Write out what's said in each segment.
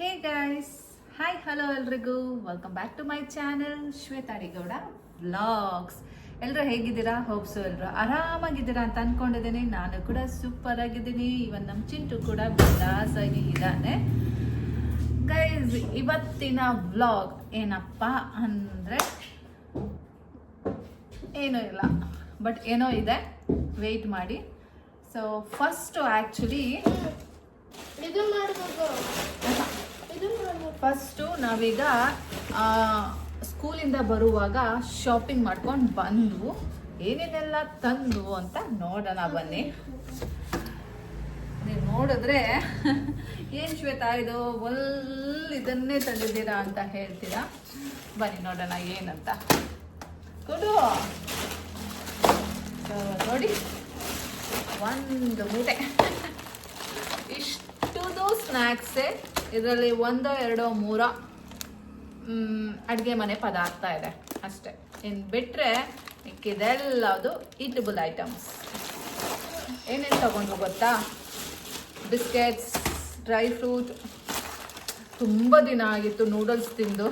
ಹೇ guys, hi hello ಎಲ್ರಿಗೂ welcome back to my channel Shweta Adigowda vlogs. ಎಲ್ಲರೂ ಹೇಗಿದ್ದೀರಾ? ಹೋಪ್ಸು ಎಲ್ಲರೂ ಆರಾಮಾಗಿದ್ದೀರಾ ಅಂತ ಅಂದ್ಕೊಂಡಿದ್ದೀನಿ. ನಾನು ಕೂಡ ಸೂಪರ್ ಆಗಿದ್ದೀನಿ. ಇವನ್ ನಮ್ಮ ಚಿಂಟು ಕೂಡ ಬಿಂದಾಸ್ ಆಗಿ ಇದ್ದಾನೆ. ಗೈಸ್, ಇವತ್ತಿನ ವ್ಲಾಗ್ ಏನಪ್ಪ ಅಂದರೆ ಏನೂ ಇಲ್ಲ, ಬಟ್ ಏನೋ ಇದೆ, ವೆಯ್ಟ್ ಮಾಡಿ. ಸೊ ಫಸ್ಟು ಆ್ಯಕ್ಚುಲಿ ಫಸ್ಟು ನಾವೀಗ ಸ್ಕೂಲಿಂದ ಬರುವಾಗ ಶಾಪಿಂಗ್ ಮಾಡ್ಕೊಂಡು ಬಂದು ಏನೇನೆಲ್ಲ ತಂದು ಅಂತ ನೋಡೋಣ ಬನ್ನಿ. ನೀವು ನೋಡಿದ್ರೆ ಏನು ಶ್ವೇತಾ ಇದು ಇದನ್ನೇ ತಂದಿದ್ದೀರಾ ಅಂತ ಹೇಳ್ತೀರಾ. ಬನ್ನಿ ನೋಡೋಣ ಏನಂತ. ಕೊಡು. ನೋಡಿ, ಒಂದು ಮೂಟೆ ಇಷ್ಟುದು ಸ್ನ್ಯಾಕ್ಸೇ. ಇದರಲ್ಲಿ 1, 2, 3 ಅಡುಗೆ ಮನೆ ಪದಾರ್ಥ ಇದೆ ಅಷ್ಟೇ. ಇನ್ನು ಬಿಟ್ಟರೆ ಮಿಕ್ಕಿದೆಲ್ಲದು ಈಟಬಲ್ ಐಟಮ್ಸ್. ಏನೇನು ತಗೊಂಡ್ರು ಗೊತ್ತಾ? Biscuits, dry fruit. ತುಂಬ ದಿನ ಆಗಿತ್ತು ನೂಡಲ್ಸ್ ತಿಂದು.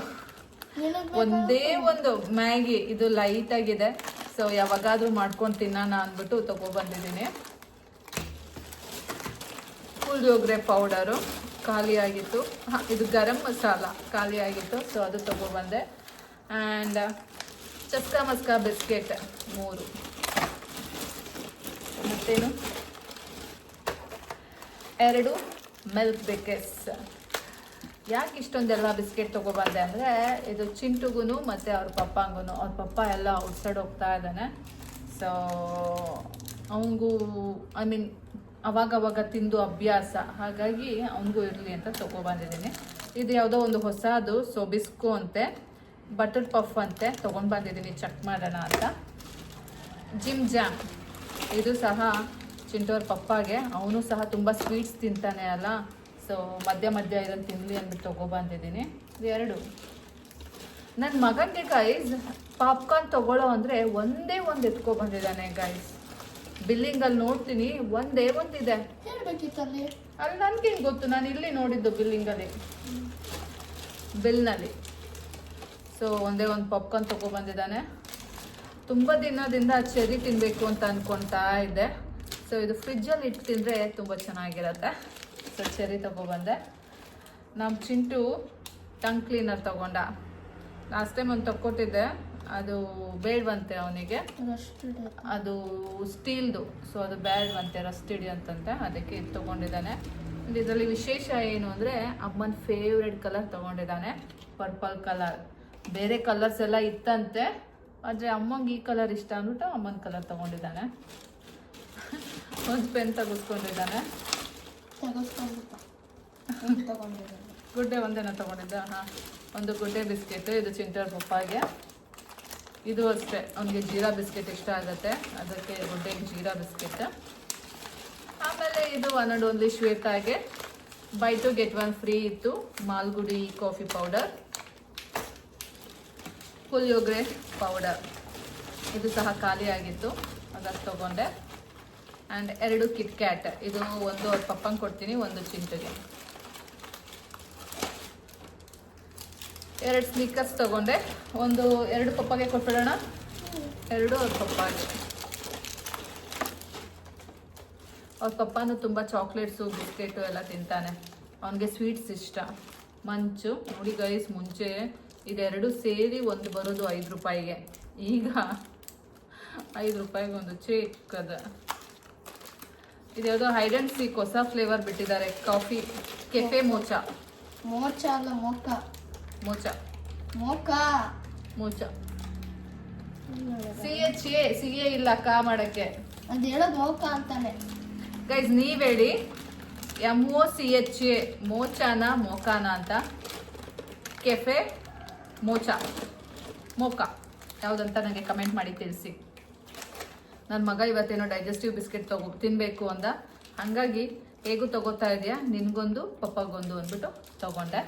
ಒಂದೇ ಒಂದು ಮ್ಯಾಗಿ, ಇದು ಲೈಟಾಗಿದೆ, ಸೊ ಯಾವಾಗಾದರೂ ಮಾಡ್ಕೊಂಡು ತಿನ್ನೋಣ ಅಂದ್ಬಿಟ್ಟು ತೊಗೊಬಂದಿದ್ದೀನಿ. ಪುಳಿಯೋಗರೆ ಪೌಡರು ಖಾಲಿ ಆಗಿತ್ತು. ಇದು ಗರಂ ಮಸಾಲ ಖಾಲಿ ಆಗಿತ್ತು, ಸೊ ಅದು ತೊಗೊಬಂದೆ. And ಚಸ್ಕಾ ಮಸ್ಕಾ biscuit 3. ಮತ್ತೇನು 2 ಮಿಲ್ಕ್ ಬಿಕೆಟ್ಸ್. ಯಾಕೆ ಇಷ್ಟೊಂದೆಲ್ಲ ಬಿಸ್ಕೆಟ್ ತೊಗೊಬಂದೆ ಅಂದರೆ, ಇದು ಚಿಂಟುಗೂ ಮತ್ತು ಅವ್ರ ಪಪ್ಪಂಗೂ. ಅವ್ರ ಪಪ್ಪ ಎಲ್ಲ ಔಟ್ಸೈಡ್ ಹೋಗ್ತಾ ಇದ್ದಾನೆ. ಸೊ ಅವನಿಗೂ ಅವಾಗವಾಗ ತಿಂದು ಅಭ್ಯಾಸ, ಹಾಗಾಗಿ ಅವನಿಗೂ ಇರಲಿ ಅಂತ ತೊಗೊಬಂದಿದ್ದೀನಿ. ಇದು ಯಾವುದೋ ಒಂದು ಹೊಸದು ಸೊಬಿಸ್ಕೋ ಅಂತೆ, ಬಟರ್ ಪಫ್ ಅಂತೆ, ತೊಗೊಂಡು ಬಂದಿದ್ದೀನಿ ಚೆಕ್ ಮಾಡೋಣ ಅಂತ. ಜಿಮ್ ಜಾಮ್, ಇದು ಸಹ ಚಿಂಟೋರ್ ಪಪ್ಪಾಗೆ. ಅವನು ಸಹ ತುಂಬ ಸ್ವೀಟ್ಸ್ ತಿಂತಾನೆ ಅಲ್ಲ, ಸೊ ಮಧ್ಯ ಇದನ್ನು ತಿನ್ನಲಿ ಅಂದ್ಬಿಟ್ಟು ತೊಗೊಬಂದಿದ್ದೀನಿ. 2 ನನ್ನ ಮಗನಿಗೆ ಗೈಸ್ ಪಾಪ್ಕಾರ್ನ್ ತೊಗೊಳ್ಳೋ ಅಂದರೆ ಒಂದೇ ಒಂದು ಎತ್ಕೊಬಂದಿದ್ದಾನೆ ಗೈಸ್. ಬಿಲ್ಲಿಂಗಲ್ಲಿ ನೋಡ್ತೀನಿ ಒಂದೇ ಒಂದಿದೆ. ಹೇಳ್ಬೇಕಿತ್ತಲ್ಲಿ ಅಲ್ಲಿ ನನ್ಗೇನು ಗೊತ್ತು, ನಾನು ಇಲ್ಲಿ ನೋಡಿದ್ದು ಬಿಲ್ನಲ್ಲಿ. ಸೊ ಒಂದೇ ಒಂದು ಪಾಪ್ಕಾರ್ನ್ ತೊಗೊಬಂದಿದ್ದಾನೆ. ತುಂಬ ದಿನದಿಂದ ಚೆರಿ ತಿನ್ನಬೇಕು ಅಂತ ಅಂದ್ಕೊಳ್ತಾ ಇದ್ದೆ. ಸೊ ಇದು ಫ್ರಿಜ್ಜಲ್ಲಿ ಇಟ್ಟು ತಿಂದರೆ ತುಂಬ ಚೆನ್ನಾಗಿರುತ್ತೆ. ಸೊ ಚೆರಿ ತೊಗೊಬಂದೆ. ನಮ್ಮ ಚಿಂಟು ಟಂಗ್ ಕ್ಲೀನರ್ ತೊಗೊಂಡ. ಲಾಸ್ಟ್ ಟೈಮ್ ಒಂದು ತಗೊಟ್ಟಿದ್ದೆ, ಅದು ಬೇಡವಂತೆ ಅವನಿಗೆ. ಅದು ಸ್ಟೀಲ್ದು, ಸೊ ಅದು ಬೇಡವಂತೆ, ರಸ್ಟ್ ಹಿಡಿಯಂತಂತೆ. ಅದಕ್ಕೆ ಇದು ತೊಗೊಂಡಿದ್ದಾನೆ. ಇದರಲ್ಲಿ ವಿಶೇಷ ಏನು ಅಂದರೆ, ಅಮ್ಮನ ಫೇವ್ರೆಟ್ ಕಲರ್ ತೊಗೊಂಡಿದ್ದಾನೆ, ಪರ್ಪಲ್ ಕಲರ್. ಬೇರೆ ಕಲರ್ಸ್ ಎಲ್ಲ ಇತ್ತಂತೆ, ಆದರೆ ಅಮ್ಮಂಗೆ ಈ ಕಲರ್ ಇಷ್ಟ ಅಂದ್ಬಿಟ್ಟು ಅಮ್ಮನ ಕಲರ್ ತೊಗೊಂಡಿದ್ದಾನೆ. ಒಂದು ಪೆನ್ ತೆಗೆಸ್ಕೊಂಡಿದ್ದಾನೆ. ಗುಡ್ಡೆ ಒಂದೇನ ತೊಗೊಂಡಿದ್ದ. ಹಾಂ, ಒಂದು ಗುಡ್ಡೆ ಬಿಸ್ಕೆಟು. ಇದು ಚಿಂಟೋರ್ ಪಪ್ಪಾಗೆ. ಇದು ಅಷ್ಟೇ, ಅವನಿಗೆ ಜೀರಾ ಬಿಸ್ಕೆಟ್ ಇಷ್ಟ ಆಗುತ್ತೆ, ಅದಕ್ಕೆ ಗುಡ್ಡೆಗೆ ಜೀರಾ ಬಿಸ್ಕೆಟ್. ಆಮೇಲೆ ಇದು ಒನ್ ಆ್ಯಂಡ್ ಓನ್ಲಿ ಶ್ವೇತಾಗೆ ಬೈ 2 get 1 ಫ್ರೀ ಇತ್ತು, Malgudi coffee powder, puliyogare powder. ಇದು ಸಹ ಖಾಲಿ ಆಗಿತ್ತು, ಅದನ್ನು ತೊಗೊಂಡೆ. And 2 KitKat. ಇದು ಒಂದು ಅವ್ರ ಪಪ್ಪಂಗೆ ಕೊಡ್ತೀನಿ, ಒಂದು ಚಿಂಟುಗೆ. 2 ಸ್ನಿಕರ್ಸ್ ತೊಗೊಂಡೆ. 2 ಪಪ್ಪಗೆ ಕೊಟ್ಬಿಡೋಣ, 2 ಅವ್ರ ಪಪ್ಪಾಗೆ. ಅವ್ರ ಪಪ್ಪನೂ ತುಂಬ ಚಾಕ್ಲೇಟ್ಸು, ಬಿಸ್ಕೆಟು ಎಲ್ಲ ತಿಂತಾನೆ. ಅವನಿಗೆ ಸ್ವೀಟ್ಸ್ ಇಷ್ಟ. ಮಂಚು ನೋಡಿ ಗೈಸ್, ಮುಂಚೆ ಇದೆರಡು ಸೇರಿ ಒಂದು ಬರೋದು 5 ರೂಪಾಯಿಗೆ. ಈಗ 5 ರೂಪಾಯಿಗೆ ಒಂದು ಚಿಕ್ಕದ. ಇದ್ಯಾವುದೋ ಹೈಡ್ ಆ್ಯಂಡ್ ಸೀಕ್ ಹೊಸ ಫ್ಲೇವರ್ ಬಿಟ್ಟಿದ್ದಾರೆ, ಕಾಫಿ ಕೆಫೆ ಮೋಚಾ. ಮೋಚಾ ಅಲ್ಲ, ಮೋಕಾ. ಮೋಚಾ CHA ಇಲ್ಲ ಕಾ ಮಾಡಕ್ಕೆ. ಅದು ಹೇಳೋದು ಮೋಕಾ ಅಂತಾನೆ ಗೈಸ್, ನೀವ್ ಹೇಳಿ MOCHA ಮೋಚಾನ ಮೋಕಾನ ಅಂತ. ಕೆಫೆ ಮೋಕಾ ಯಾವುದಂತ ನನಗೆ ಕಮೆಂಟ್ ಮಾಡಿ ತಿಳಿಸಿ. ನನ್ನ ಮಗ ಇವತ್ತೇನೋ ಡೈಜೆಸ್ಟಿವ್ ಬಿಸ್ಕೆಟ್ ತಿನ್ನಬೇಕು ಅಂದ, ಹಾಗಾಗಿ ಹೇಗೂ ತಗೋತಾ ಇದೆಯಾ, ನಿನ್ಗೊಂದು ಪಪ್ಪಗೊಂದು ಅಂದ್ಬಿಟ್ಟು ತಗೊಂಡೆ.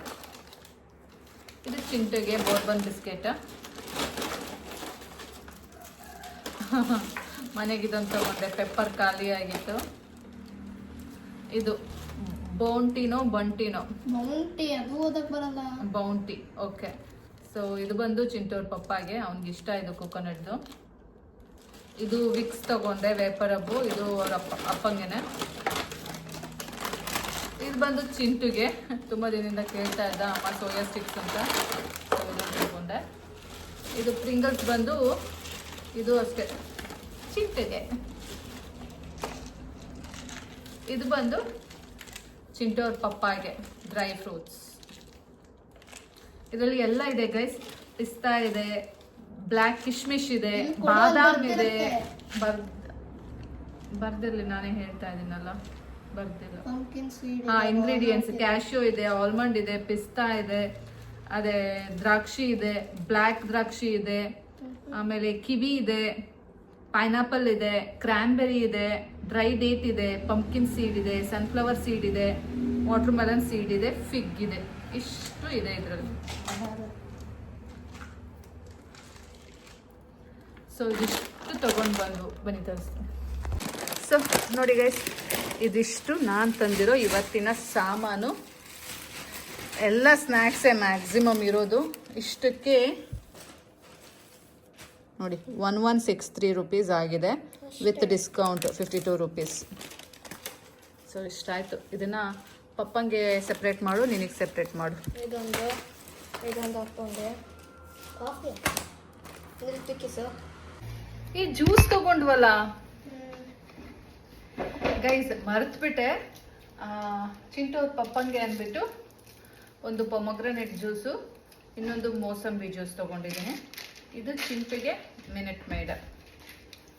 ಇದು ಚಿಂಟುಗೆ ಬೋರ್ಬನ್ ಬಿಸ್ಕೆಟ್. ಮನೆಗೆ ಇದನ್ನು ತಗೊಂಡೆ, ಪೆಪ್ಪರ್ ಖಾಲಿ ಆಗಿತ್ತು. ಇದು ಬೌಂಟಿನೋ ಬಂಟಿನೋ ಮೌಂಟಿ ಅದು ಓದಕ್ ಬರಲ್ಲ. ಬೌಂಟಿ. ಓಕೆ, ಸೊ ಇದು ಬಂದು ಚಿಂಟೋರ್ ಪಪ್ಪಾಗೆ, ಅವ್ನಿಗೆ ಇಷ್ಟ ಇದು ಕೊಕೊನಟ್ದು. ಇದು ವಿಕ್ಸ್ ತಗೊಂಡೆ, ವೇಪರ್ ಹಬ್ಬು, ಇದು ಅವ್ರ ಅಪ್ಪಂಗೆನೆ. ಇದು ಬಂದು ಚಿಂಟುಗೆ, ತುಂಬ ದಿನದಿಂದ ಕೇಳ್ತಾ ಇದ್ದ ಅಮ್ಮ ಸೋಯಾ ಸ್ಟಿಕ್ಸ್ ಅಂತ, ಇದನ್ನು ತಗೊಂಡೆ. ಇದು ಪ್ರಿಂಗಲ್ಸ್ ಬಂದು ಇದು ಅಷ್ಟೇ ಚಿಂಟುಗೆ. ಇದು ಬಂದು ಚಿಂಟೋರ್ ಪಪ್ಪಾಗೆ ಡ್ರೈ ಫ್ರೂಟ್ಸ್. ಇದರಲ್ಲಿ ಎಲ್ಲ ಇದೆ ಗೈಸ್. ಪಿಸ್ತಾ ಇದೆ, ಬ್ಲ್ಯಾಕ್ ಕಿಶ್ಮಿಶ್ ಇದೆ, ಬಾದಾಮ್ ಇದೆ. ಬರ್ದಿರ್ಲಿ, ನಾನೇ ಹೇಳ್ತಾ ಇದ್ದೀನಲ್ಲ, ಬರ್ದಿಲ್ಲ. Pumpkin seed. ಹಾ, ಇಂಗ್ರೀಡಿಯೆಂಟ್ಸ್ ಕ್ಯಾಶ್ಯೂ ಇದೆ, ಆಲ್ಮಂಡ್ ಇದೆ, ಪಿಸ್ತಾ ಇದೆ, ಅದೇ ದ್ರಾಕ್ಷಿ ಇದೆ, ಬ್ಲ್ಯಾಕ್ ದ್ರಾಕ್ಷಿ ಇದೆ, ಆಮೇಲೆ ಕಿವಿ ಇದೆ, ಪೈನಾಪಲ್ ಇದೆ, ಕ್ರಾನ್ಬೆರಿ ಇದೆ, ಡ್ರೈ ಡೇಟ್ ಇದೆ, ಪಂಪ್ಕಿನ್ ಸೀಡ್ ಇದೆ, ಸನ್ಫ್ಲವರ್ ಸೀಡ್ ಇದೆ, ವಾಟರ್ ಮೆಲನ್ ಸೀಡ್ ಇದೆ, ಫಿಗ್ ಇದೆ. ಇಷ್ಟು ಇದೆ ಇದರಲ್ಲಿ. ಸೊ ಇದಿಷ್ಟು ತಗೊಂಡು ಬನ್ನಿ ತರಿಸ್ತೀನಿ. ಸೊ ನೋಡಿ ಗೈಸ್, ಇದಿಷ್ಟು ನಾನು ತಂದಿರೋ ಇವತ್ತಿನ ಸಾಮಾನು. ಎಲ್ಲ ಸ್ನ್ಯಾಕ್ಸೇ ಮ್ಯಾಕ್ಸಿಮಮ್ ಇರೋದು. ಇಷ್ಟಕ್ಕೆ ನೋಡಿ 1163 ರುಪೀಸ್ ಆಗಿದೆ, ವಿತ್ ಡಿಸ್ಕೌಂಟ್ 52 ರುಪೀಸ್. ಸೊ ಇಷ್ಟಾಯಿತು. ಇದನ್ನು ಪಪ್ಪಂಗೆ ಸೆಪ್ರೇಟ್ ಮಾಡು, ನಿನಗೆ ಸೆಪ್ರೇಟ್ ಮಾಡು. ಇದೊಂದು ಹಾಕೊಂಡೆ. Coffee sir. ಈ ಜ್ಯೂಸ್ ತಗೊಂಡ್ವಲ್ಲ ಗೈಸ್, ಮರೆತುಬಿಟ್ಟೆ. ಚಿಂಟು ಪಪ್ಪಂಗೆ ಅಂದ್ಬಿಟ್ಟು ಒಂದು ಪೊಮಗ್ರನೇಟ್ ಜ್ಯೂಸು, ಇನ್ನೊಂದು ಮೋಸಂಬಿ ಜ್ಯೂಸ್ ತೊಗೊಂಡಿದ್ದೀನಿ. ಇದು ಚಿಂಪಿಗೆ ಮಿನಿಟ್ ಮೇಡ್.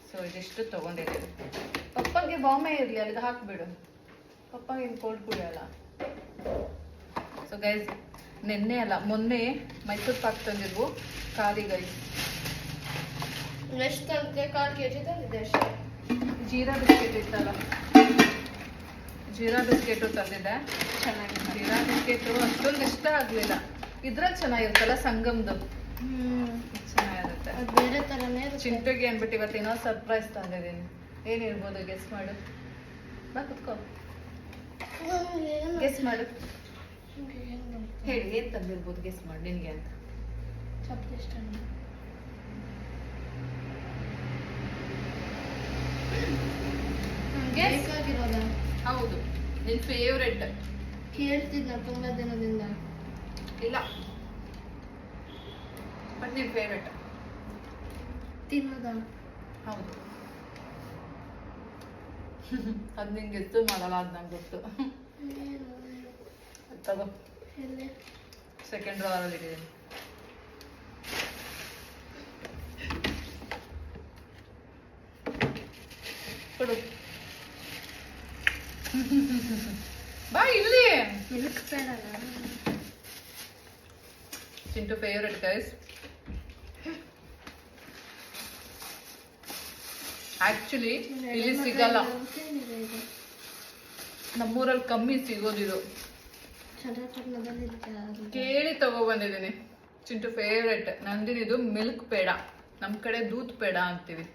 ಸೊ ಇದಿಷ್ಟು ತೊಗೊಂಡಿದ್ದೀನಿ. ಪಪ್ಪಂಗೆ ಬಾಂಬೆ ಇರಲಿ, ಅಲ್ಲಿಗೆ ಹಾಕಿಬಿಡು. ಪಪ್ಪಂಗೆ ಇನ್ನು ಕೋಲ್ಡ್ ಕುಡಿಯಲ್ಲ. ಸೊ ಗೈಸ್, ನಿನ್ನೆ ಅಲ್ಲ ಮೊನ್ನೆ ಮೈಸೂರು ಪಾಕ್ ತಂದಿದ್ವು ಖಾಲಿ ಗೈಸ್. ಎಷ್ಟು ತಂದೆ? 1/4 kg ತಂದಿದ್ದೆ ಅಷ್ಟೇ. ಜೀರಾ ಬಿಸ್ಕೆಟ್ ಇತ್ತಲ್ಲ, ಜೀರಾ ಬಿಸ್ಕೆಟು ತಂದಿದ್ದೆ. ಚೆನ್ನಾಗಿದೆ. ಜೀರಾ ಬಿಸ್ಕೆಟು ಅಷ್ಟೊಂದು ಇಷ್ಟ ಆಗಲಿಲ್ಲ. ಇದ್ರಲ್ಲಿ ಚೆನ್ನಾಗಿರುತ್ತಲ್ಲ, ಸಂಗಮ್ದು ಚೆನ್ನಾಗಿರುತ್ತೆ. ಅದು ಬೇರೆ ಥರನೇ ಇರುತ್ತೆ. ಚಿಂಟುಗೆ ಅಂದ್ಬಿಟ್ಟು ಇವತ್ತು ಏನೋ ಸರ್ಪ್ರೈಸ್ ತಂದಿದ್ದೀನಿ. ಏನಿರ್ಬೋದು ಗೆಸ್ ಮಾಡು. ಬಾ ಕುತ್ಕೋ, ಗೆಸ್ ಮಾಡು. ಹೇಳಿ, ಏನು ತಂದಿರ್ಬೋದು ಗೆಸ್ ಮಾಡು ನಿನಗೆ ಅಂತ. ಚಪ್ಪಲಿ ಇಷ್ಟ. ಬೇಕಾಗಿರೋದ? ಹೌದು, ನಿನ್ ಫೇವ್ರೆಟ್. ಕೇಳ್ತಿದ್ನ ತುಂಬಾ ದಿನದಿಂದ. ಇಲ್ಲ, ಬಟ್ ನಿನ್ ಫೇವ್ರೆಟ್. ತಿನ್ನೋದ? ಹೌದು. ಅದು ನಿಂಗೆ ಗೆದ್ದು ಮಾಡಲ್ಲ, ಅದು ನಂಗೆ ಗೊತ್ತು. ತಗೋ, ಸೆಕೆಂಡ್ ಡ್ರಾವರಲ್ಲಿ ಇಟ್ಟಿದ್ದೀನಿ. ಕೊಡು. ಬಾ ಇಲ್ಲಿ. ಮಿಲ್ಕ್ ಬೇಡ. Chintu favourite guys. ಆಕ್ಚುಲಿ ಇಲ್ಲಿ ಸಿಗಲ್ಲ, ನಮ್ಮೂರಲ್ಲಿ ಕಮ್ಮಿ ಸಿಗೋದಿದು. ಕೇಳಿ ತಗೊಬಂದಿದ್ದೀನಿ. ಚಿಂಟು ಫೇವ್ರೆಟ್. ನಂದಿನಿದು ಮಿಲ್ಕ್ ಪೇಡ, ನಮ್ ಕಡೆ ದೂತ್ ಪೇಡ ಅಂತೀವಿ.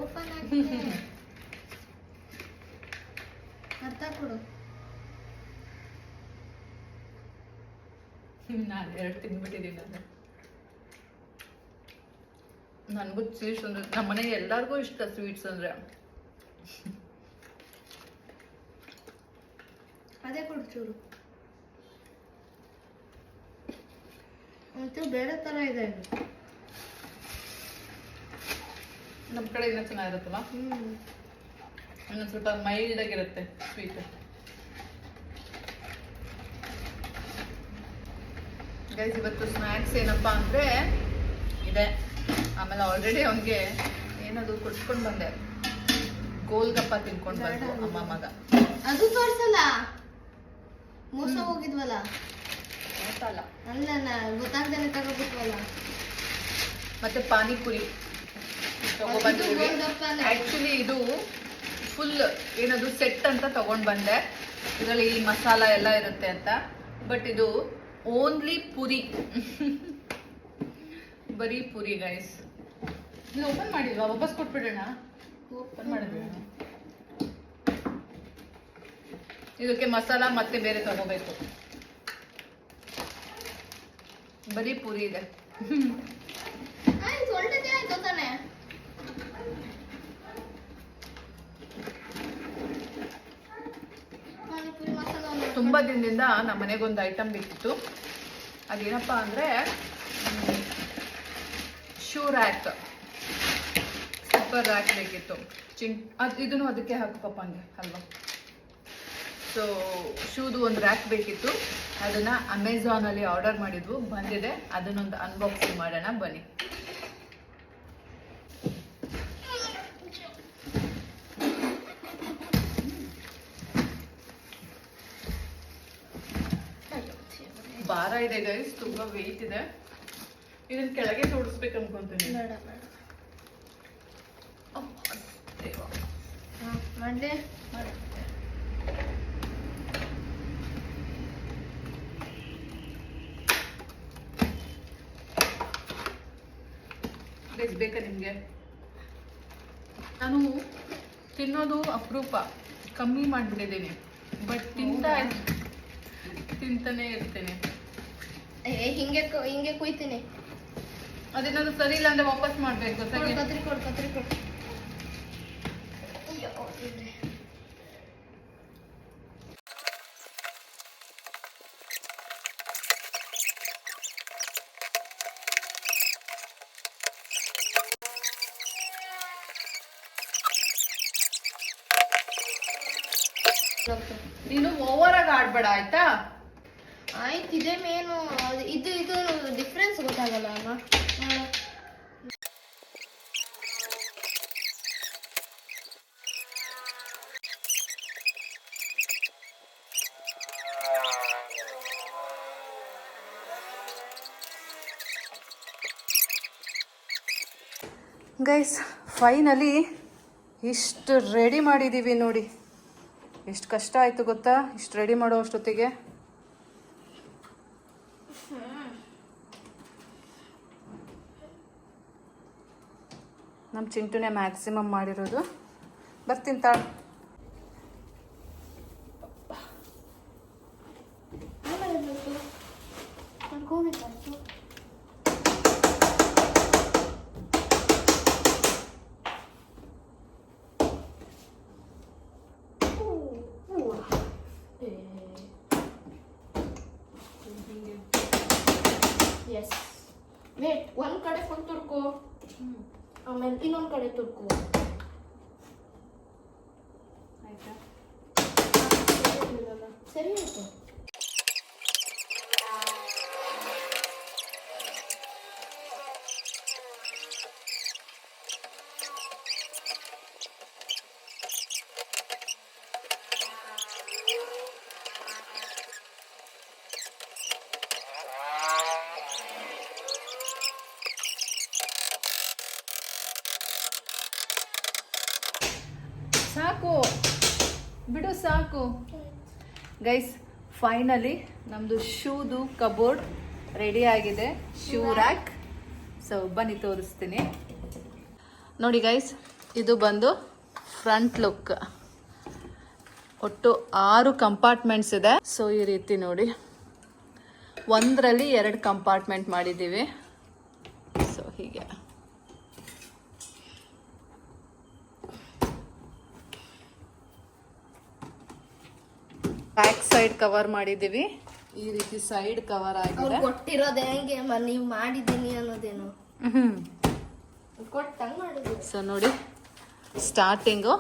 ಓಪನ್ ಆಗಿದೆ. ಅರ್ಥ ಕೊಡು. ನಾನು 2 ತಿಂದ್ಬಿಟ್ಟಿದ್ದೀನಿ. ನನಗೂ ಸ್ವೀಟ್ಸ್ ಅಂದ್ರೆ, ನಮ್ಮ ಮನೆಗೆ ಎಲ್ಲರಿಗೂ ಇಷ್ಟ ಸ್ವೀಟ್ಸ್ ಅಂದ್ರೆ. ಅದೇ ಕೊಡು ಚೂರು. ಅಂತೂ ಬೇರೆ ತರ ಇದೆ. ನಮ್ಮ ಕಡೆ ಇನ್ನೂ ಚೆನ್ನಾಗಿರುತ್ತಲ್ಲ, ಇನ್ನೊಂದು ಸ್ವಲ್ಪ ಮೈಲ್ಡ್ ಆಗಿರುತ್ತೆ ಸ್ವೀಟ್. ಗೈಸ್, ಇವತ್ತು ಸ್ನ್ಯಾಕ್ಸ್ ಏನಪ್ಪಾ ಅಂದ್ರೆ ಇದೆ. ಆಮೇಲೆ ಆಲ್ರೆಡಿ ಅವನಿಗೆ ಏನದು ಕೊಡ್ಸ್ಕೊಂಡು ಬಂದೆ, ಗೋಲ್ಗಪ್ಪ ತಿನ್ಕೊಂಡು ಬಂದು ಅಮ್ಮ ಮಗ. ಅದು ತೋರ್ಸಲ್ಲ, ಮೋಸ ಹೋಗಿದ್ವಲ್ಲ. ಮೋಸ ಅಲ್ಲ, ಅಲ್ಲ ಗೊತ್ತಾಗ್ದೇನೆ ತಗೋಬಿಟ್ವಲ್ಲ. ಮತ್ತೆ ಪಾನಿಪುರಿ ತಗೊಬಂದಿದ್ದೀವಿ. ಆಕ್ಚುಲಿ ಇದು ಫುಲ್ ಏನದು ಸೆಟ್ ಅಂತ ತಗೊಂಡ್ ಬಂದೆ. ಇದರಲ್ಲಿ ಮಸಾಲ ಎಲ್ಲ ಇರುತ್ತೆ ಅಂತ. ಬಟ್ ಇದು ಓನ್ಲಿ ಪುರಿ, ಬರೀ ಪುರಿ ಗೈಸ್. ಇದು ಓಪನ್ ಮಾಡಿಲ್ವಾ? ವಾಪಸ್ ಕೊಟ್ಬಿಡೋಣ. ಓಪನ್ ಮಾಡಿದ್ವಿ. ಇದಕ್ಕೆ ಮಸಾಲ ಮತ್ತೆ ಬೇರೆ ತಗೋಬೇಕು. ಬರೀ ಪೂರಿ ಇದೆ. ಒಳ್ಳೆದೇ ಆಯ್ತು ತಾನೆ. ಪಾನಿಪುರಿ ಮಸಾಲ ತುಂಬಾ ದಿನದಿಂದ ನಮ್ಮ ಮನೆಗೊಂದು ಐಟಮ್ ಬೇಕಿತ್ತು. ಅದೇನಪ್ಪ ಅಂದ್ರೆ ಶೂ ರ್ಯಾಕ್, ಸೂಪರ್ ರ್ಯಾಕ್ ಬೇಕಿತ್ತು. ಇದನ್ನು ಅದಕ್ಕೆ ಹಾಕಪ್ಪ ಹಂಗೆ ಅಲ್ವಾ. ಸೊ ಶೂದು ಒಂದು ರ್ಯಾಕ್ ಬೇಕಿತ್ತು. ಅದನ್ನ ಅಮೆಝಾನಲ್ಲಿ ಆರ್ಡರ್ ಮಾಡಿದ್ವು, ಬಂದಿದೆ. ಅದನ್ನೊಂದು ಅನ್ಬಾಕ್ಸಿಂಗ್ ಮಾಡೋಣ ಬನ್ನಿ. ಭಾರ ಇದೆ ಗೈಸ್, ತುಂಬಾ ವೆಯ್ಟ್ ಇದೆ. ಇದನ್ನ ಕೆಳಗೆ ಜೋಡಿಸ್ಬೇಕು ಅನ್ಕೊಂತೀನಿ. ಬೇಡ ಬೇಡ. ಮಾಡ್ದೆ ಬೇಕಾ ನಿಮ್ಗೆ? ನಾನು ತಿನ್ನೋದು ಅಪರೂಪ, ಕಮ್ಮಿ ಮಾಡ್ಬಿಟ್ಟಿದ್ದೀನಿ. ಬಟ್ ತಿಂತಾನೆ ಇರ್ತೇನೆ. ಹಿಂಗೆ ಕುಯ್ತೀನಿ. ಅದೇನಾದ್ರು ಸರಿ ಇಲ್ಲ ಅಂದ್ರೆ ವಾಪಸ್ ಮಾಡ್ಬೇಕು. ಕತ್ರಿ ಕೊಡು. ನೀನು ಓವರ್ ಆಗಿ ಆಡ್ಬೇಡ ಆಯ್ತಾ? ಆಯ್ತು, ಇದೇ ಮೇನು. ಇದು ಡಿಫ್ರೆನ್ಸ್ ಗೊತ್ತಾಗಲ್ಲ ಅಮ್ಮ. ಗೈಸ್ ಫೈನಲಿ ಇಷ್ಟು ರೆಡಿ ಮಾಡಿದ್ದೀವಿ ನೋಡಿ. ಎಷ್ಟು ಕಷ್ಟ ಆಯಿತು ಗೊತ್ತಾ ಇಷ್ಟು ರೆಡಿ ಮಾಡೋ ಅಷ್ಟೊತ್ತಿಗೆ. ನಮ್ಮ ಚಿಂಟುನೇ ಮ್ಯಾಕ್ಸಿಮಮ್ ಮಾಡಿರೋದು. ಬರ್ತೀನಿ ತಾಳು. Yes, wait. ಒಂದ್ ಕಡೆ ಫುಲ್ ತುರ್ಕೋ, ಆಮೇಲೆ ಇನ್ನೊಂದ್ ಕಡೆ ತುರ್ಕೋ. ಆಯ್ತಾ? ಸರಿ ಆಯ್ತು. ಸಾಕು ಬಿಡು, ಸಾಕು. ಗೈಸ್ ಫೈನಲಿ ನಮ್ಮದು ಶೂದು ಕಬೋರ್ಡ್ ರೆಡಿ ಆಗಿದೆ, ಶೂ ರ್ಯಾಕ್. ಸೊ ಬನ್ನಿ ತೋರಿಸ್ತೀನಿ ನೋಡಿ ಗೈಸ್. ಇದು ಬಂದು ಫ್ರಂಟ್ ಲುಕ್. ಒಟ್ಟು 6 ಕಂಪಾರ್ಟ್ಮೆಂಟ್ಸ್ ಇದೆ. ಸೊ ಈ ರೀತಿ ನೋಡಿ, ಒಂದರಲ್ಲಿ 2 ಕಂಪಾರ್ಟ್ಮೆಂಟ್ ಮಾಡಿದ್ದೀವಿ. ಸೊ ಹೀಗೆ ಬ್ಯಾಕ್ ಸೈಡ್ ಕವರ್ ಮಾಡಿದ್ದೀವಿ. ಈ ರೀತಿ ಸೈಡ್ ಕವರ್ ಆಗಿದೆ. ಕೊಟ್ಟಿರೋದು ಹೆಂಗೆ ನೀವು ಮಾಡಿದ್ದೀನಿ ಅನ್ನೋದೇನು ಕೊಟ್ಟಂಗ್ ಮಾಡಿದ್ವಿ. ಸೊ ನೋಡಿ, ಸ್ಟಾರ್ಟಿಂಗು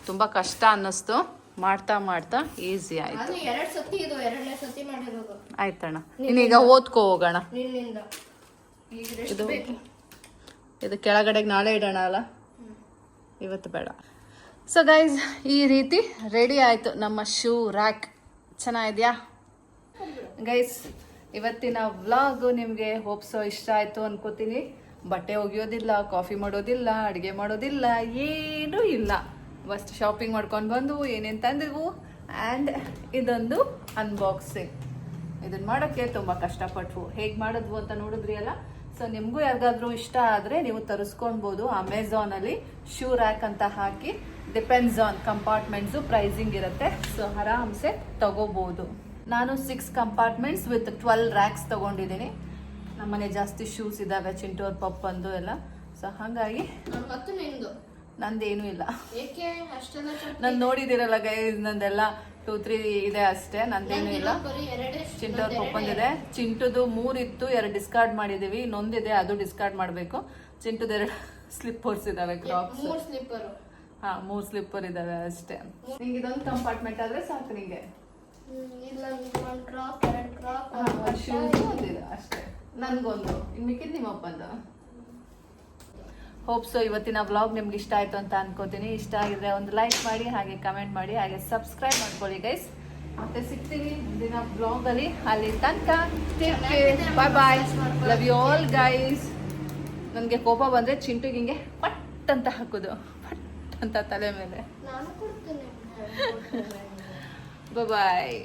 ತುಂಬ ಕಷ್ಟ ಅನ್ನಿಸ್ತು, ಮಾಡ್ತಾ ಮಾಡ್ತಾ ಈಸಿ ಆಯ್ತು. ಅದು 2 ಸತಿ, ಇದು 2ನೇ ಸತಿ ಮಾಡಿರೋದು. ಆಯ್ತಣ್ಣ, ಇನ್ನೀಗ ಓದ್ಕೋ ಹೋಗೋಣ. ನಿನ್ನಿಂದ ಇದು ಕೆಳಗಡೆಗೆ ನಾಳೆ ಇಡೋಣ ಅಲ್ಲ, ಇವತ್ತು ಬೇಡ. ಸೊ ಗೈಸ್ ಈ ರೀತಿ ರೆಡಿ ಆಯಿತು ನಮ್ಮ ಶೂ ರ್ಯಾಕ್. ಚೆನ್ನಾಗಿದೆಯಾ ಗೈಸ್? ಇವತ್ತಿನ ವ್ಲಾಗು ನಿಮಗೆ ಹೋಪ್ಸೋ ಇಷ್ಟ ಆಯಿತು ಅನ್ಕೋತೀನಿ. ಬಟ್ಟೆ ಒಗೆಯೋದಿಲ್ಲ, ಕಾಫಿ ಮಾಡೋದಿಲ್ಲ, ಅಡುಗೆ ಮಾಡೋದಿಲ್ಲ, ಏನೂ ಇಲ್ಲ. ಫಸ್ಟ್ ಶಾಪಿಂಗ್ ಮಾಡ್ಕೊಂಡು ಬಂದು ಏನೇನು ತಂದಿದ್ವು ಆ್ಯಂಡ್ ಇದೊಂದು ಅನ್ಬಾಕ್ಸಿಂಗ್. ಇದನ್ನು ಮಾಡೋಕ್ಕೆ ತುಂಬ ಕಷ್ಟಪಟ್ವು. ಹೇಗೆ ಮಾಡಿದ್ವು ಅಂತ ನೋಡಿದ್ರಿ ಅಲ್ಲ. ಸೊ ನಿಮಗೂ ಯಾರಿಗಾದ್ರೂ ಇಷ್ಟ ಆದರೆ ನೀವು ತರಿಸ್ಕೊಳ್ಬೋದು. ಅಮೆಝಾನಲ್ಲಿ ಶೂ ರ್ಯಾಕ್ ಅಂತ ಹಾಕಿ ಡಿಪೆಂಡ್ಸ್ ಆನ್ ಕಂಪಾರ್ಟ್ಮೆಂಟ್ಸು ಪ್ರೈಸಿಂಗ್ ಇರುತ್ತೆ. ಸೊ ಆರಾಮ್ಸೆ ತಗೋಬೋದು. ನಾನು 6 ಕಂಪಾರ್ಟ್ಮೆಂಟ್ಸ್ ವಿತ್ 12 ರ್ಯಾಕ್ಸ್ ತಗೊಂಡಿದ್ದೀನಿ. ನಮ್ಮನೆ ಜಾಸ್ತಿ ಶೂಸ್ ಇದ್ದಾವೆ, ಚಿಂಟು ಅವ್ರ ಪಪ್ಪಂದು ಎಲ್ಲ. ಸೊ ಹಾಗಾಗಿ ಮತ್ತು ನಿಂದು ನಂದೇನು ಇಲ್ಲ. ಏಕೆ ಅಷ್ಟೆಲ್ಲ ನಾನು ನೋಡಿದಿರಲ್ಲ ಗೈಸ್, ನಂದೆಲ್ಲ 2-3 ಇದೆ ಅಷ್ಟೇ, ನಂದೇನು ಇಲ್ಲ. ಚಿಂಟು ಅವ್ರ ಪಪ್ಪಂದಿದೆ. ಚಿಂಟುದು 3 ಇತ್ತು, 2 ಡಿಸ್ಕಾರ್ಡ್ ಮಾಡಿದೀವಿ. ಇನ್ನೊಂದಿದೆ, ಅದು ಡಿಸ್ಕಾರ್ಡ್ ಮಾಡಬೇಕು. ಚಿಂಟುದು 2 ಸ್ಲಿಪ್ಪರ್ಸ್ ಇದಾವೆ, ಕ್ರಾಕ್ಸ್. 3 ಸ್ಲಿಪ್ಪರ್. ಹಾ 3 ಸ್ಲಿಪ್ಪರ್ ಇದಾವೆ ಅಷ್ಟೇ. ನಿಂಗೆ ಇದೊಂದು ಕಂಪಾರ್ಟ್ಮೆಂಟ್ ಆದ್ರೆ ಸಾಕು ನಿಂಗೆ. ಇಲ್ಲ, 1 ಕ್ರಾಕ್, 2 ಕ್ರಾಕ್, ಶೂಸ್ ಒಂದಿದೆ ಅಷ್ಟೇ. ನನ್ಗೊಂದು, ಇನ್ ಮಿಕ್ಕಿದ್ ನಿಮ್ಮ ಅಪ್ಪಂದು. ಹೋಪ್ ಸೊ ಇವತ್ತಿನ ವ್ಲಾಗ್ ನಿಮ್ಗೆ ಇಷ್ಟ ಆಯ್ತು ಅಂತ ಅನ್ಕೋತೀನಿ. ಇಷ್ಟ ಆಗಿದ್ರೆ ಒಂದು ಲೈಕ್ ಮಾಡಿ, ಹಾಗೆ ಕಮೆಂಟ್ ಮಾಡಿ, ಹಾಗೆ ಸಬ್ಸ್ಕ್ರೈಬ್ ಮಾಡ್ಕೊಳ್ಳಿ ಗೈಸ್. ಮತ್ತೆ ಸಿಗ್ತೀವಿ ಮುಂದಿನ ವ್ಲಾಗ್ ಅಲ್ಲಿ. ಅಲ್ಲಿ ತನಕ ಬಾಯ್ ಬಾಯ್, ಲವ್ ಯು ಆಲ್ ಗೈಸ್. ನನಗೆ ಕೋಪ ಬಂದ್ರೆ ಚಿಂಟುಗೆ ಹಿಂಗೆ ಪಟ್ ಅಂತ ಹಾಕೋದು, ಪಟ್ ಅಂತ ತಲೆ ಮೇಲೆ. ನಾನು ಕೊಡ್ತೇನೆ. ಬಾಯ್.